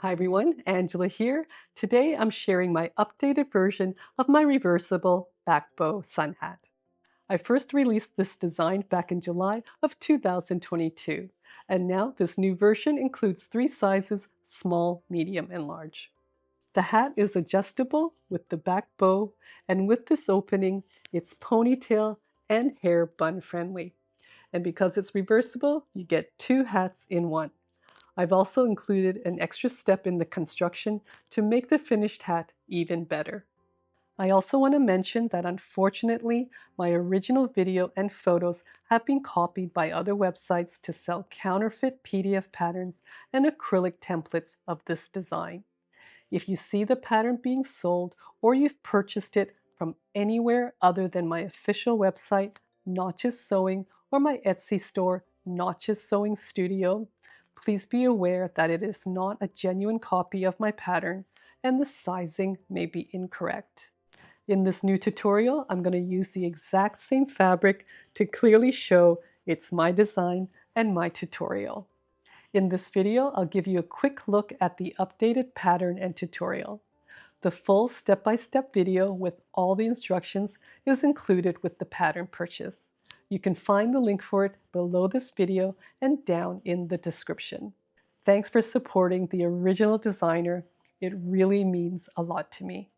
Hi everyone, Angela here. Today I'm sharing my updated version of my reversible back bow sun hat. I first released this design back in July of 2022, and now this new version includes three sizes: small, medium, and large. The hat is adjustable with the back bow, and with this opening, it's ponytail and hair bun friendly. And because it's reversible, you get two hats in one. I've also included an extra step in the construction to make the finished hat even better. I also want to mention that unfortunately, my original video and photos have been copied by other websites to sell counterfeit PDF patterns and acrylic templates of this design. If you see the pattern being sold or you've purchased it from anywhere other than my official website, Not Just Sewing, or my Etsy store, Not Just Sewing Studio, please be aware that it is not a genuine copy of my pattern and the sizing may be incorrect. In this new tutorial, I'm going to use the exact same fabric to clearly show it's my design and my tutorial. In this video, I'll give you a quick look at the updated pattern and tutorial. The full step-by-step video with all the instructions is included with the pattern purchase. You can find the link for it below this video and down in the description. Thanks for supporting the original designer. It really means a lot to me.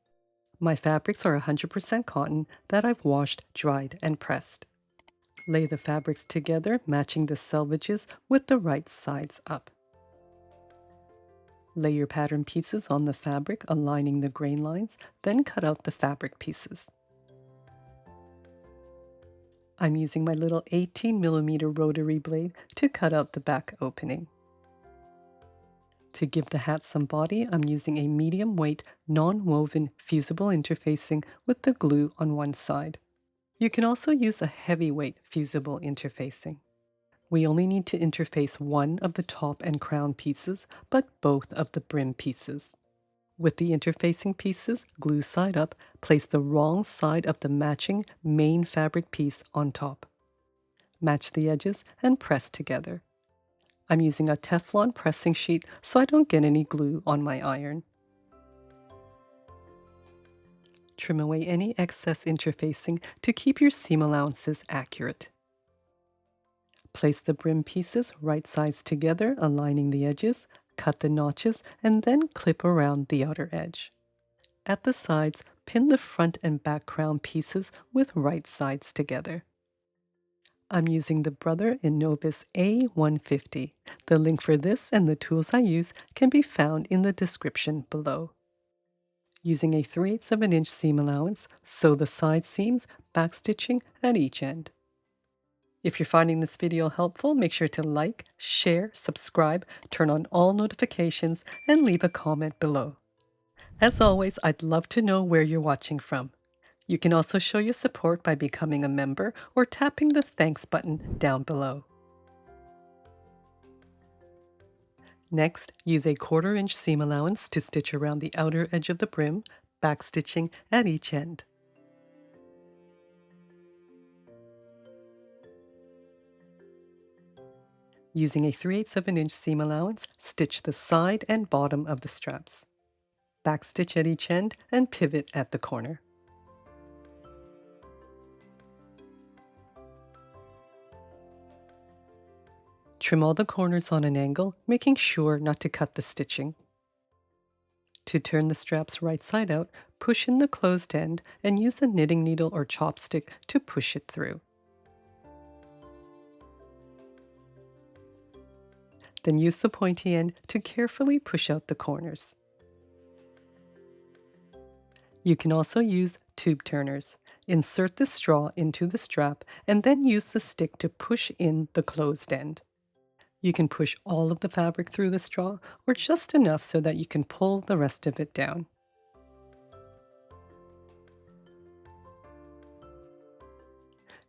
My fabrics are 100% cotton that I've washed, dried, and pressed. Lay the fabrics together, matching the selvages with the right sides up. Lay your pattern pieces on the fabric, aligning the grain lines, then cut out the fabric pieces. I'm using my little 18mm rotary blade to cut out the back opening. To give the hat some body, I'm using a medium weight, non-woven fusible interfacing with the glue on one side. You can also use a heavyweight fusible interfacing. We only need to interface one of the top and crown pieces, but both of the brim pieces. With the interfacing pieces, glue side up, place the wrong side of the matching main fabric piece on top. Match the edges and press together. I'm using a Teflon pressing sheet so I don't get any glue on my iron. Trim away any excess interfacing to keep your seam allowances accurate. Place the brim pieces right sides together, aligning the edges, cut the notches, and then clip around the outer edge. At the sides, pin the front and back crown pieces with right sides together. I'm using the Brother innov-is A150. The link for this and the tools I use can be found in the description below. Using a 3/8 of an inch seam allowance, sew the side seams, backstitching at each end. If you're finding this video helpful, make sure to like, share, subscribe, turn on all notifications, and leave a comment below. As always, I'd love to know where you're watching from. You can also show your support by becoming a member or tapping the thanks button down below. Next, use a 1/4 inch seam allowance to stitch around the outer edge of the brim, backstitching at each end. Using a 3/8 of an inch seam allowance, stitch the side and bottom of the straps. Backstitch at each end and pivot at the corner. Trim all the corners on an angle, making sure not to cut the stitching. To turn the straps right side out, push in the closed end and use a knitting needle or chopstick to push it through. Then use the pointy end to carefully push out the corners. You can also use tube turners. Insert the straw into the strap and then use the stick to push in the closed end. You can push all of the fabric through the straw or just enough so that you can pull the rest of it down.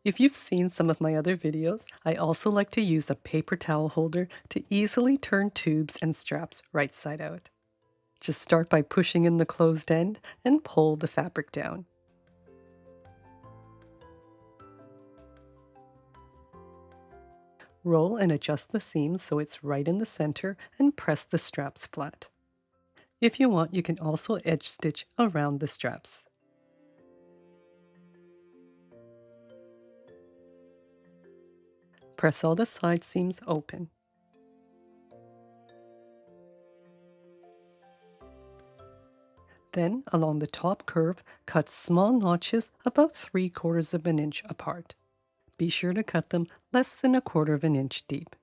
If you've seen some of my other videos, I also like to use a paper towel holder to easily turn tubes and straps right side out. Just start by pushing in the closed end and pull the fabric down. Roll and adjust the seams so it's right in the center and press the straps flat. If you want, you can also edge stitch around the straps. Press all the side seams open. Then, along the top curve, cut small notches about 3/4 of an inch apart. Be sure to cut them less than 1/4 of an inch deep.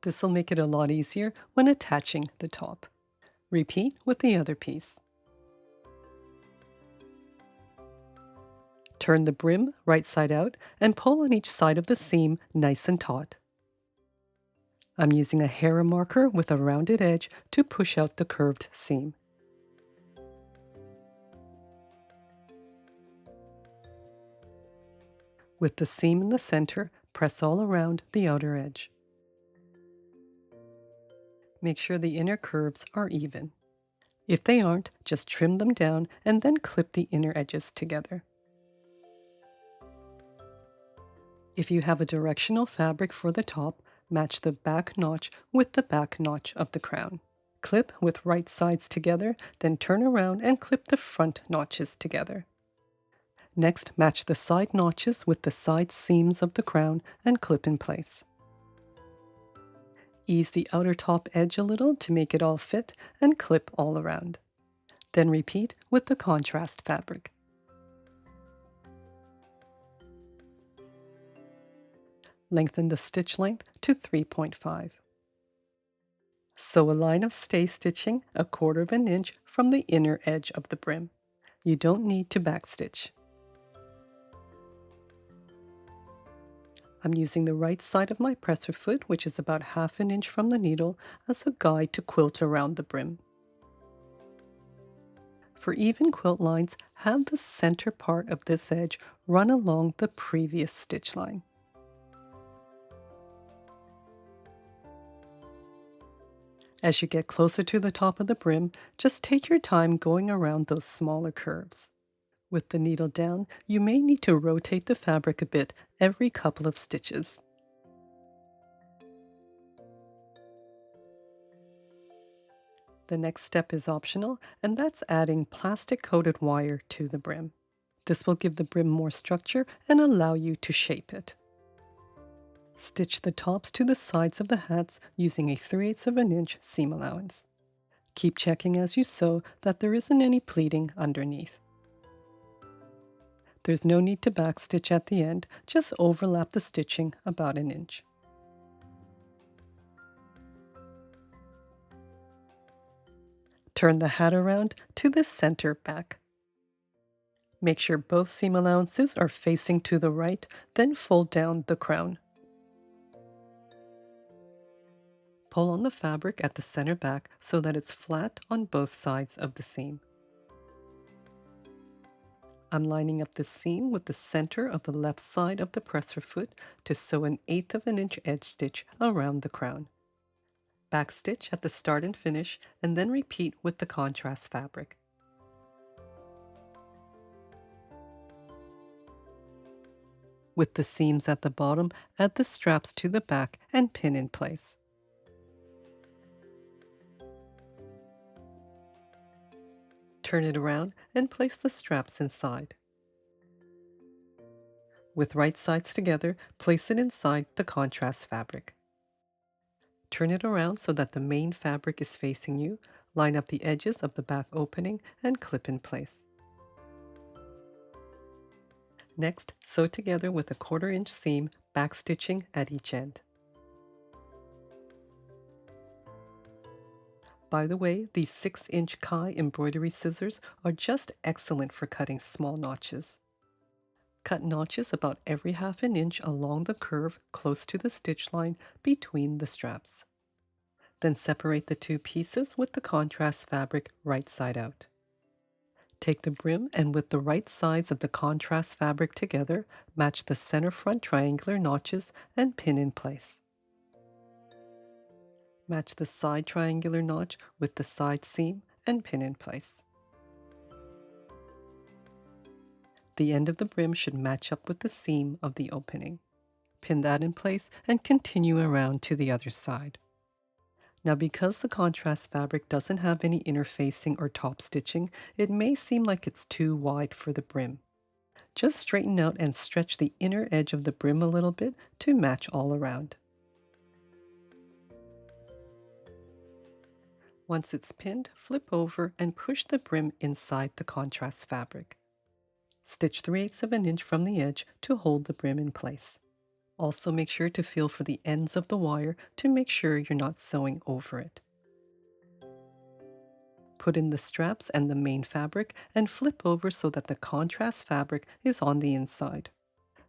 This will make it a lot easier when attaching the top. Repeat with the other piece. Turn the brim right side out and pull on each side of the seam nice and taut. I'm using a hair marker with a rounded edge to push out the curved seam. With the seam in the center, press all around the outer edge. Make sure the inner curves are even. If they aren't, just trim them down and then clip the inner edges together. If you have a directional fabric for the top, match the back notch with the back notch of the crown. Clip with right sides together, then turn around and clip the front notches together. Next, match the side notches with the side seams of the crown and clip in place. Ease the outer top edge a little to make it all fit and clip all around. Then repeat with the contrast fabric. Lengthen the stitch length to 3.5. Sew a line of stay stitching 1/4 of an inch from the inner edge of the brim. You don't need to backstitch. I'm using the right side of my presser foot, which is about 1/2 an inch from the needle, as a guide to quilt around the brim. For even quilt lines, have the center part of this edge run along the previous stitch line. As you get closer to the top of the brim, just take your time going around those smaller curves. With the needle down, you may need to rotate the fabric a bit every couple of stitches. The next step is optional, and that's adding plastic-coated wire to the brim. This will give the brim more structure and allow you to shape it. Stitch the tops to the sides of the hats using a 3/8 of an inch seam allowance. Keep checking as you sew that there isn't any pleating underneath. There's no need to backstitch at the end, just overlap the stitching about an inch. Turn the hat around to the center back. Make sure both seam allowances are facing to the right, then fold down the crown. Pull on the fabric at the center back so that it's flat on both sides of the seam. I'm lining up the seam with the center of the left side of the presser foot to sew an 1/8 of an inch edge stitch around the crown. Backstitch at the start and finish, and then repeat with the contrast fabric. With the seams at the bottom, add the straps to the back and pin in place. Turn it around and place the straps inside. With right sides together, place it inside the contrast fabric. Turn it around so that the main fabric is facing you, line up the edges of the back opening, and clip in place. Next, sew together with a 1/4 inch seam, backstitching at each end. By the way, these 6-inch Kai embroidery scissors are just excellent for cutting small notches. Cut notches about every 1/2 an inch along the curve close to the stitch line between the straps. Then separate the two pieces with the contrast fabric right side out. Take the brim and with the right sides of the contrast fabric together, match the center front triangular notches and pin in place. Match the side triangular notch with the side seam and pin in place. The end of the brim should match up with the seam of the opening. Pin that in place and continue around to the other side. Now, because the contrast fabric doesn't have any interfacing or top stitching, it may seem like it's too wide for the brim. Just straighten out and stretch the inner edge of the brim a little bit to match all around. Once it's pinned, flip over and push the brim inside the contrast fabric. Stitch 3/8 of an inch from the edge to hold the brim in place. Also make sure to feel for the ends of the wire to make sure you're not sewing over it. Put in the straps and the main fabric and flip over so that the contrast fabric is on the inside.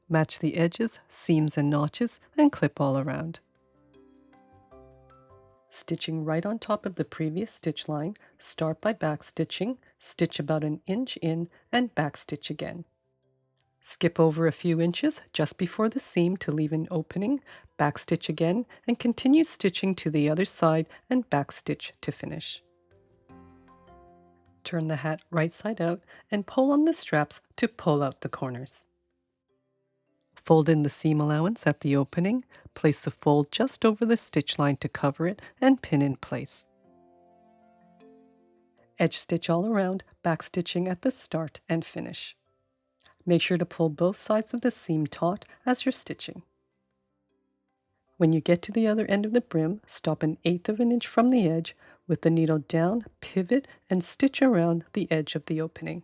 Match the edges, seams, and notches and clip all around. Stitching right on top of the previous stitch line, start by backstitching, stitch about an inch in, and backstitch again. Skip over a few inches just before the seam to leave an opening, backstitch again, and continue stitching to the other side and backstitch to finish. Turn the hat right side out and pull on the straps to pull out the corners. Fold in the seam allowance at the opening, place the fold just over the stitch line to cover it, and pin in place. Edge stitch all around, backstitching at the start and finish. Make sure to pull both sides of the seam taut as you're stitching. When you get to the other end of the brim, stop 1/8 of an inch from the edge, with the needle down, pivot, and stitch around the edge of the opening.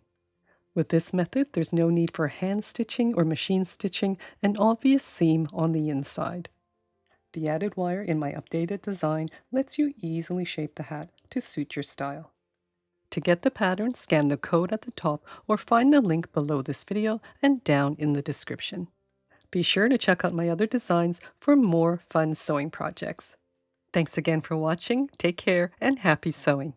With this method, there's no need for hand stitching or machine stitching an obvious seam on the inside. The added wire in my updated design lets you easily shape the hat to suit your style. To get the pattern, scan the code at the top or find the link below this video and down in the description. Be sure to check out my other designs for more fun sewing projects. Thanks again for watching, take care, and happy sewing!